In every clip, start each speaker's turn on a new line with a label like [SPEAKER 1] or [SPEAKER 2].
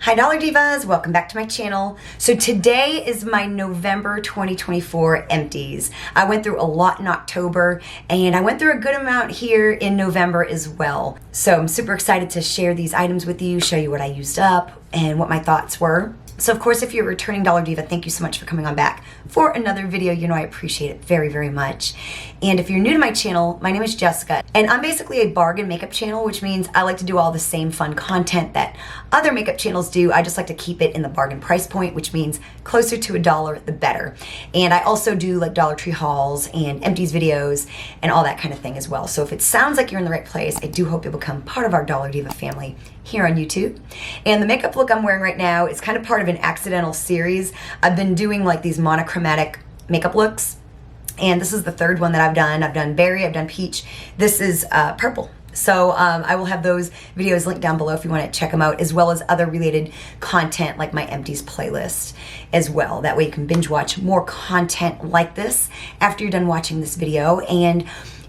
[SPEAKER 1] Hi Dollar Divas, welcome back to my channel. So today is my November 2024 empties. I went through a lot in October and I went through a good amount here in November as well. So I'm super excited to share these items with you, show you what I used up and what my thoughts were. So of course, if you're a returning Dollar Diva, thank you so much for coming on back for another video. You know I appreciate it very, very much. And if you're new to my channel, my name is Jessica, and I'm basically a bargain makeup channel, which means I like to do all the same fun content that other makeup channels do. I just like to keep it in the bargain price point, which means closer to $1, the better. And I also do like Dollar Tree hauls and empties videos and all that kind of thing as well. So if it sounds like you're in the right place, I do hope you'll become part of our Dollar Diva family here on YouTube. And the makeup look I'm wearing right now is kind of part of an accidental series. I've been doing like these monochromatic makeup looks, and this is the third one that I've done. I've done berry, I've done peach. This is purple. So I will have those videos linked down below if you want to check them out, as well as other related content like my empties playlist as well. That way you can binge watch more content like this after you're done watching this video. And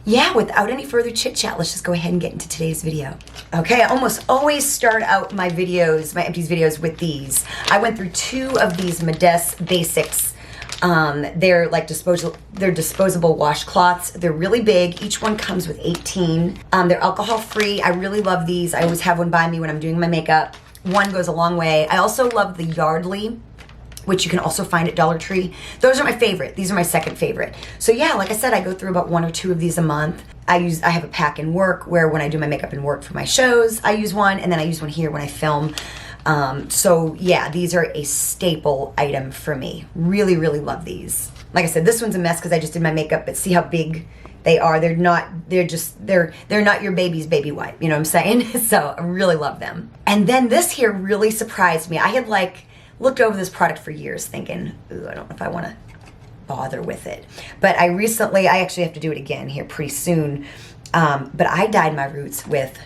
[SPEAKER 1] yeah, without any further chit chat, let's just go ahead and get into today's video. Okay, I almost always start out my videos, my empties videos, with these. I went through two of these Modest Basics. They're like disposable washcloths. They're really big. Each one comes with 18. They're alcohol free. I really love these. I always have one by me when I'm doing my makeup. One goes a long way. I also love the Yardley, which you can also find at Dollar Tree. Those are my favorite. These are my second favorite. So yeah, like I said, I go through about 1 or 2 of these a month. I have a pack in work where when I do my makeup in work for my shows, I use one, and then I use one here when I film. So yeah, these are a staple item for me. Really, really love these. Like I said, this one's a mess because I just did my makeup, but see how big they are. They're not your baby's baby wipe. You know what I'm saying? So I really love them. And then this here really surprised me. I had looked over this product for years thinking, ooh, I don't know if I want to bother with it. But I actually have to do it again here pretty soon. But I dyed my roots with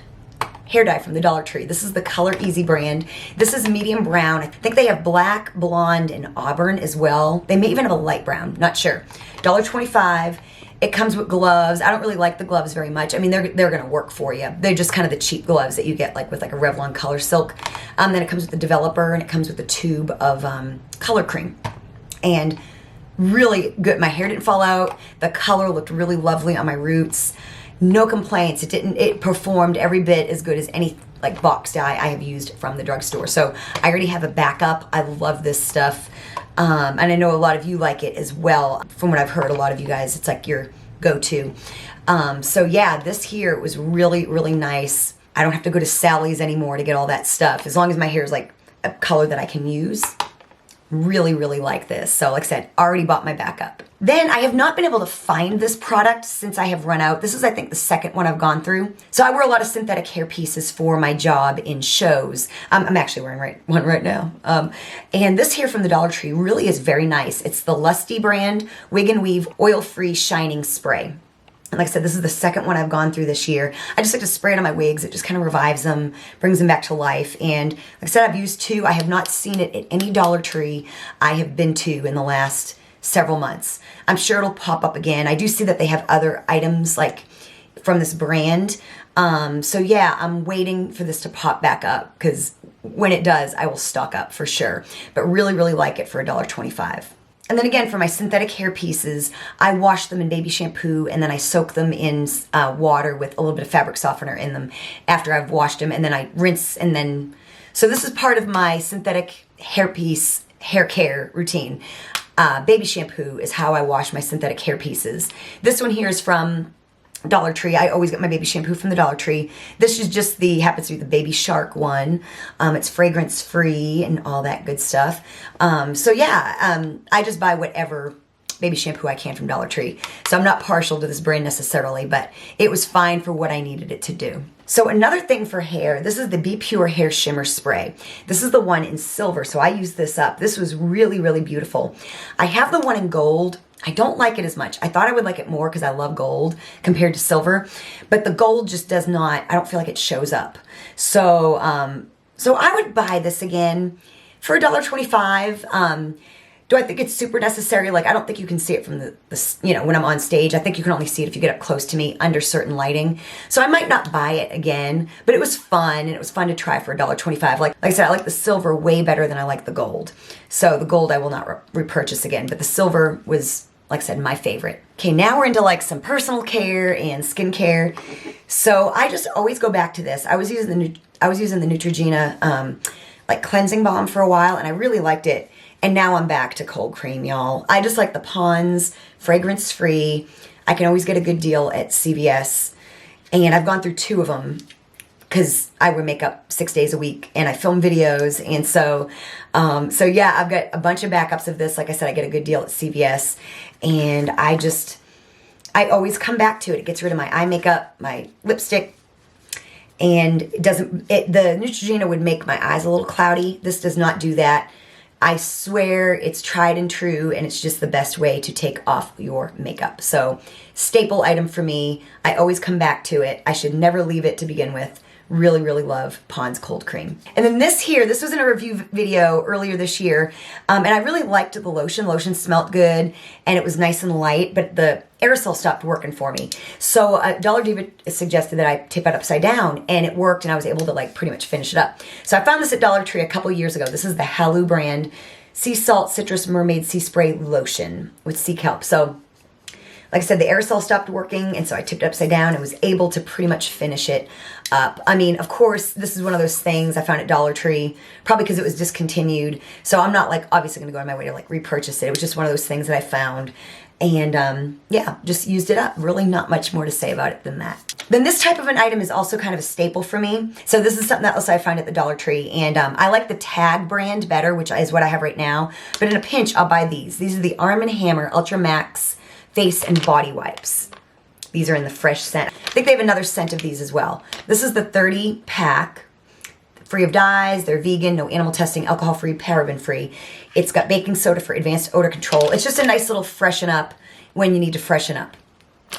[SPEAKER 1] hair dye from the Dollar Tree. This is the Color Easy brand. This is medium brown. I think they have black, blonde, and auburn as well. They may even have a light brown, not sure. $1.25. It comes with gloves. I don't really like the gloves very much. I mean, they're gonna work for you. They're just kind of the cheap gloves that you get like with like a Revlon Color Silk. Then it comes with the developer, and it comes with a tube of color cream. And really good. My hair didn't fall out. The color looked really lovely on my roots. No complaints. It performed every bit as good as any like box dye I have used from the drugstore. So I already have a backup. I love this stuff. And I know a lot of you like it as well. From what I've heard, a lot of you guys, it's like your go-to. So yeah, this here was really, really nice. I don't have to go to Sally's anymore to get all that stuff. As long as my hair is like a color that I can use. Really, really like this. So like I said, already bought my backup. Then I have not been able to find this product since I have run out. This is, I think, the second one I've gone through. So I wear a lot of synthetic hair pieces for my job in shows. I'm actually wearing one right now. And this here from the Dollar Tree really is very nice. It's the Lusty brand Wig and Weave Oil-Free Shining Spray. And like I said, this is the second one I've gone through this year. I just like to spray it on my wigs. It just kind of revives them, brings them back to life. And like I said, I've used 2. I have not seen it at any Dollar Tree I have been to in the last several months. I'm sure it'll pop up again. I do see that they have other items like from this brand. So yeah, I'm waiting for this to pop back up because when it does, I will stock up for sure. But really, really like it for $1.25. And then again, for my synthetic hair pieces, I wash them in baby shampoo and then I soak them in water with a little bit of fabric softener in them after I've washed them, and then I rinse and then... So this is part of my synthetic hairpiece hair care routine. Baby shampoo is how I wash my synthetic hair pieces. This one here is from Dollar Tree. I always get my baby shampoo from the Dollar Tree. This is just happens to be the Baby Shark one. It's fragrance free and all that good stuff. So yeah, I just buy whatever baby shampoo I can from Dollar Tree. So I'm not partial to this brand necessarily, but it was fine for what I needed it to do. So another thing for hair, this is the Be Pure Hair Shimmer Spray. This is the one in silver, so I used this up. This was really, really beautiful. I have the one in gold. I don't like it as much. I thought I would like it more because I love gold compared to silver, but the gold just does not, I don't feel like it shows up. So, so I would buy this again for $1.25. Do I think it's super necessary? Like, I don't think you can see it from you know, when I'm on stage. I think you can only see it if you get up close to me under certain lighting. So I might not buy it again, but it was fun, and it was fun to try for $1.25. Like I said, I like the silver way better than I like the gold. So the gold I will not repurchase again, but the silver was, like I said, my favorite. Okay, now we're into like some personal care and skincare. So I just always go back to this. I was using the Neutrogena like cleansing balm for a while, and I really liked it. And now I'm back to cold cream, y'all. I just like the Pond's fragrance-free. I can always get a good deal at CVS. And I've gone through 2 of them because I wear makeup 6 days a week and I film videos. And so yeah, I've got a bunch of backups of this. Like I said, I get a good deal at CVS. And I always come back to it. It gets rid of my eye makeup, my lipstick. And the Neutrogena would make my eyes a little cloudy. This does not do that. I swear it's tried and true, and it's just the best way to take off your makeup. So, staple item for me. I always come back to it. I should never leave it to begin with. Really, really love Pond's Cold Cream. And then this was in a review video earlier this year, and I really liked the lotion. Lotion smelled good, and it was nice and light, but the aerosol stopped working for me. So Dollar Diva suggested that I tip it upside down, and it worked, and I was able to like pretty much finish it up. So I found this at Dollar Tree a couple years ago. This is the Halu brand Sea Salt Citrus Mermaid Sea Spray Lotion with sea kelp. So like I said, the aerosol stopped working, and so I tipped it upside down and was able to pretty much finish it up. I mean, of course, this is one of those things I found at Dollar Tree, probably because it was discontinued. So I'm not like obviously going to go on my way to like repurchase it. It was just one of those things that I found. And yeah, just used it up. Really not much more to say about it than that. Then this type of an item is also kind of a staple for me. So this is something else I find at the Dollar Tree. And I like the Tag brand better, which is what I have right now. But in a pinch, I'll buy these. These are the Arm & Hammer Ultra Max Face and Body Wipes. These are in the fresh scent. I think they have another scent of these as well. This is the 30 pack. Free of dyes, they're vegan, no animal testing, alcohol-free, paraben-free. It's got baking soda for advanced odor control. It's just a nice little freshen up when you need to freshen up.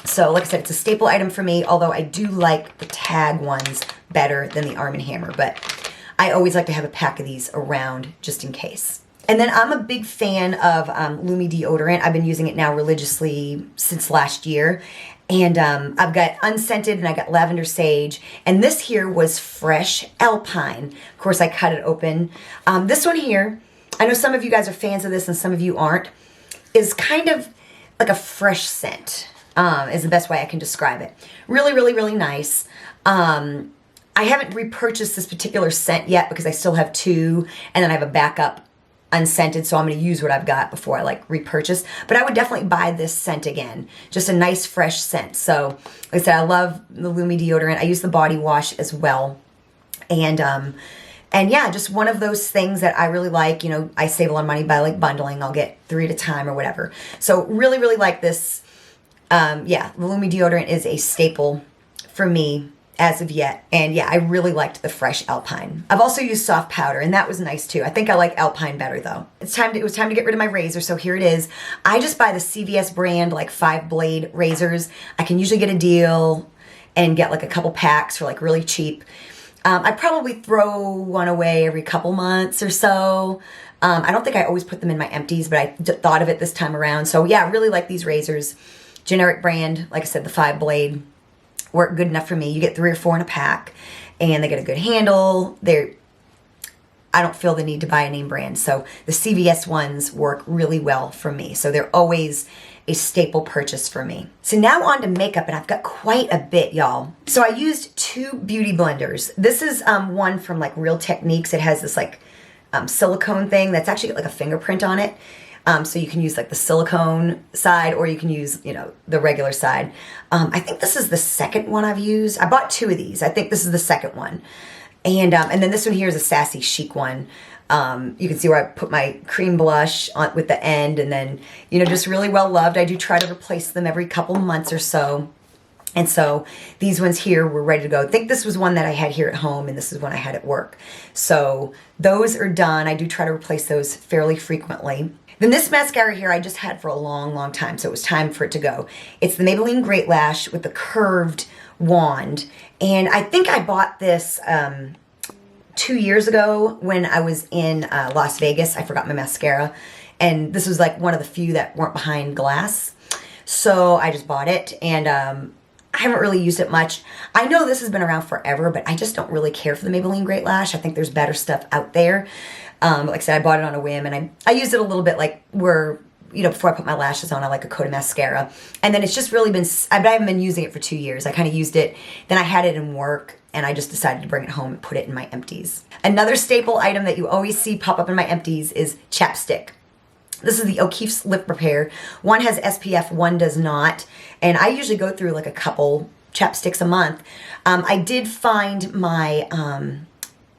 [SPEAKER 1] So, like I said, it's a staple item for me, although I do like the Tag ones better than the Arm & Hammer, but I always like to have a pack of these around just in case. And then I'm a big fan of Lumi deodorant. I've been using it now religiously since last year. And I've got unscented and I got lavender sage. And this here was fresh alpine. Of course, I cut it open. This one here, I know some of you guys are fans of this and some of you aren't, is kind of like a fresh scent, is the best way I can describe it. Really, really, really nice. I haven't repurchased this particular scent yet because I still have 2, and then I have a backup unscented, so I'm going to use what I've got before I like repurchase. But I would definitely buy this scent again. Just a nice fresh scent. So like I said, I love the Lumi deodorant. I use the body wash as well. And yeah, just one of those things that I really like. You know, I save a lot of money by like bundling. I'll get 3 at a time or whatever. So really, really like this. Yeah, the Lumi deodorant is a staple for me as of yet. And yeah, I really liked the fresh Alpine. I've also used soft powder, and that was nice too. I think I like Alpine better though. It was time to get rid of my razor, so here it is. I just buy the CVS brand like 5-blade razors. I can usually get a deal and get like a couple packs for like really cheap. I probably throw one away every couple months or so. I don't think I always put them in my empties, but I thought of it this time around. So yeah, I really like these razors. Generic brand, like I said, the 5-blade. Work good enough for me. You get 3 or 4 in a pack, and they get a good handle. I don't feel the need to buy a name brand, so the CVS ones work really well for me. So they're always a staple purchase for me. So now on to makeup, and I've got quite a bit, y'all. So I used 2 beauty blenders. This is one from like Real Techniques. It has this like silicone thing that's actually got like a fingerprint on it. So you can use like the silicone side, or you can use, you know, the regular side. I think this is the second one I've used. I bought 2 of these. I think this is the second one. And then this one here is a Sassy Chic one. You can see where I put my cream blush on with the end, and then, you know, just really well loved. I do try to replace them every couple months or so. And so these ones here were ready to go. I think this was one that I had here at home, and this is one I had at work. So those are done. I do try to replace those fairly frequently. Then this mascara here I just had for a long, long time, so it was time for it to go. It's the Maybelline Great Lash with the curved wand. And I think I bought this 2 years ago when I was in Las Vegas. I forgot my mascara. and this was like one of the few that weren't behind glass. So I just bought it, and I haven't really used it much. I know this has been around forever, but I just don't really care for the Maybelline Great Lash. I think there's better stuff out there. Like I said, I bought it on a whim, and I used it a little bit like where, you know, before I put my lashes on, I like a coat of mascara. And then it's just really been, I haven't been using it for 2 years. I kind of used it, then I had it in work, and I just decided to bring it home and put it in my empties. Another staple item that you always see pop up in my empties is chapstick. This is the O'Keeffe's Lip Repair. One has SPF, one does not. And I usually go through like a couple chapsticks a month. I did find my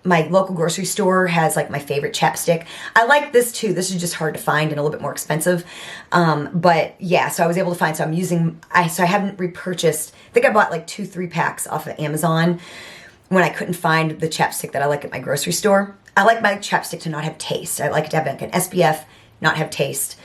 [SPEAKER 1] my local grocery store has like my favorite chapstick. I like this too. This is just hard to find and a little bit more expensive. But yeah, so I was able to find, so I'm using, so I haven't repurchased, I think I bought like 2-3 packs off of Amazon when I couldn't find the chapstick that I like at my grocery store. I like my chapstick to not have taste. I like it to have like an SPF, not have taste.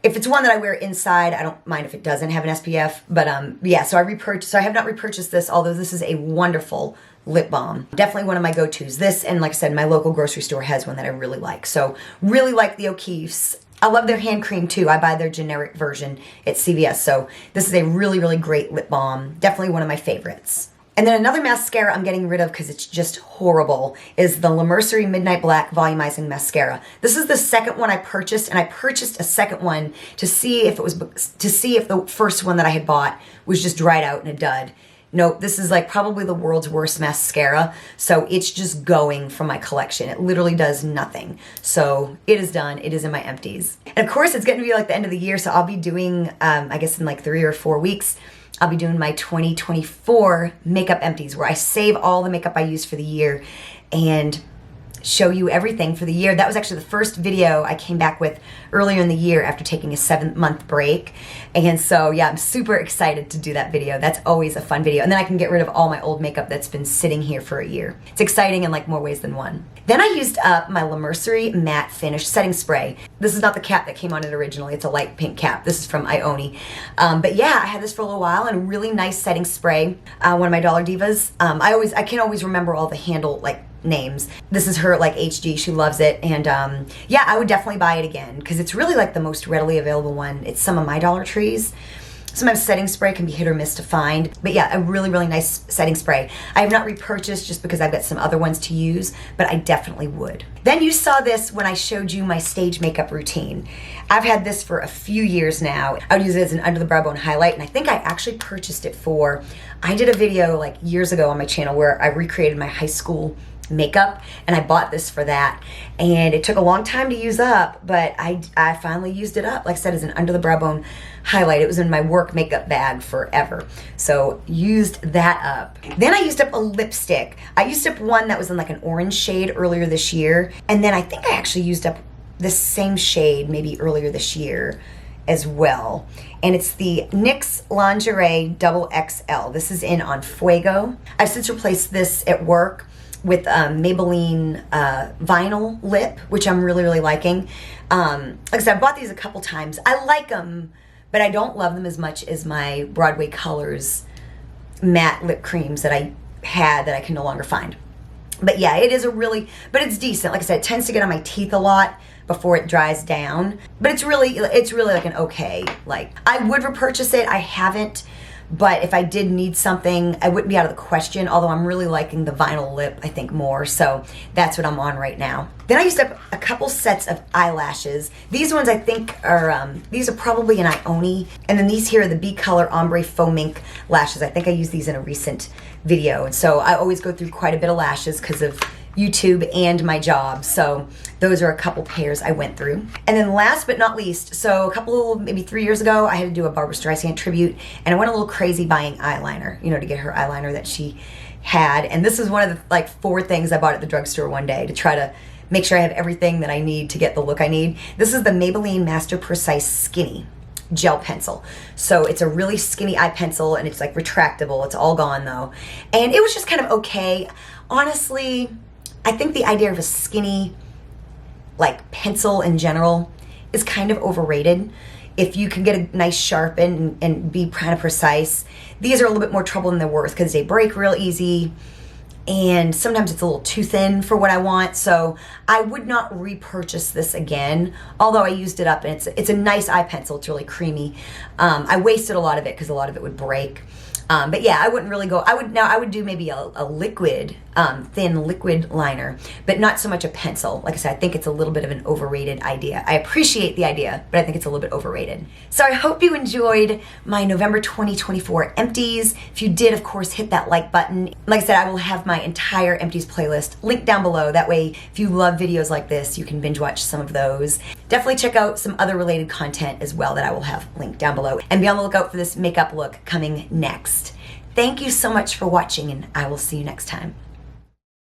[SPEAKER 1] If it's one that I wear inside, I don't mind if it doesn't have an SPF. But yeah, so I have not repurchased this, although this is a wonderful lip balm. Definitely one of my go-tos. This, and like I said, my local grocery store has one that I really like. So really like the O'Keeffe's. I love their hand cream too. I buy their generic version at CVS. So this is a really, really great lip balm. Definitely one of my favorites. And then another mascara I'm getting rid of because it's just horrible is the La Mercerie Midnight Black Volumizing Mascara. This is the second one I purchased, and I purchased a second one to see if the first one that I had bought was just dried out and a dud. Nope, this is like probably the world's worst mascara, so it's just going from my collection. It literally does nothing. So it is done. It is in my empties. And of course, it's getting to be like the end of the year, so I'll be doing, I guess in like 3 or 4 weeks, I'll be doing my 2024 makeup empties, where I save all the makeup I used for the year and show you everything for the year. That was actually the first video I came back with earlier in the year after taking a 7-month break. And so yeah, I'm super excited to do that video. That's always a fun video. And then I can get rid of all my old makeup that's been sitting here for a year. It's exciting in like more ways than one. Then I used up my La Mercerie Matte Finish Setting Spray. This is not the cap that came on it originally. It's a light pink cap. This is from Ioni. But yeah, I had this for a little while, and a really nice setting spray. One of my Dollar Divas. I can always remember all the handle like names. This is her like HD. She loves it. And yeah, I would definitely buy it again because it's really like the most readily available one. It's some of my Dollar Trees. Sometimes setting spray can be hit or miss to find. But yeah, a really, really nice setting spray. I have not repurchased just because I've got some other ones to use, but I definitely would. Then you saw this when I showed you my stage makeup routine. I've had this for a few years now. I would use it as an under the brow bone highlight, and I think I actually purchased it I did a video like years ago on my channel where I recreated my high school makeup, and I bought this for that, and it took a long time to use up, but I finally used it up. Like I said, as an under the brow bone highlight. It was in my work makeup bag forever, so used that up. Then I used up a lipstick. I used up one that was in like an orange shade earlier this year, and then I think I actually used up this same shade maybe earlier this year as well, and it's the NYX Lingerie Double XL. This is in on Fuego. I've since replaced this at work with Maybelline Vinyl Lip, which I'm really, really liking. Like I said, I bought these a couple times. I like them, but I don't love them as much as my Broadway Colors matte lip creams that I had that I can no longer find. But yeah, it is but it's decent. Like I said, it tends to get on my teeth a lot before it dries down. But it's really like an okay, like, I would repurchase it. I haven't. But if I did need something, I wouldn't be out of the question, although I'm really liking the vinyl lip, I think, more. So that's what I'm on right now. Then I used up a couple sets of eyelashes. These ones I think are, these are probably an Ioni. And then these here are the B Color Ombre Faux Mink lashes. I think I used these in a recent video. And so I always go through quite a bit of lashes because of YouTube and my job. So those are a couple pairs I went through. And then last but not least, so maybe 3 years ago, I had to do a Barbra Streisand tribute, and I went a little crazy buying eyeliner, to get her eyeliner that she had. And this is one of the like 4 things I bought at the drugstore one day to try to make sure I have everything that I need to get the look I need. This is the Maybelline Master Precise Skinny gel pencil. So it's a really skinny eye pencil, and it's like retractable. It's all gone though. And it was just kind of okay. Honestly, I think the idea of a skinny like pencil in general is kind of overrated. If you can get a nice sharpen and be kind of precise, these are a little bit more trouble than they're worth because they break real easy. and sometimes it's a little too thin for what I want, so I would not repurchase this again, although I used it up, and it's a nice eye pencil. It's really creamy. I wasted a lot of it because a lot of it would break. But yeah, I wouldn't really go, I would do maybe a liquid, thin liquid liner, but not so much a pencil. Like I said, I think it's a little bit of an overrated idea. I appreciate the idea, but I think it's a little bit overrated. So I hope you enjoyed my November 2024 empties. If you did, of course, hit that like button. Like I said, I will have my entire empties playlist linked down below. That way, if you love videos like this, you can binge watch some of those. Definitely check out some other related content as well that I will have linked down below. And be on the lookout for this makeup look coming next. Thank you so much for watching, and I will see you next time.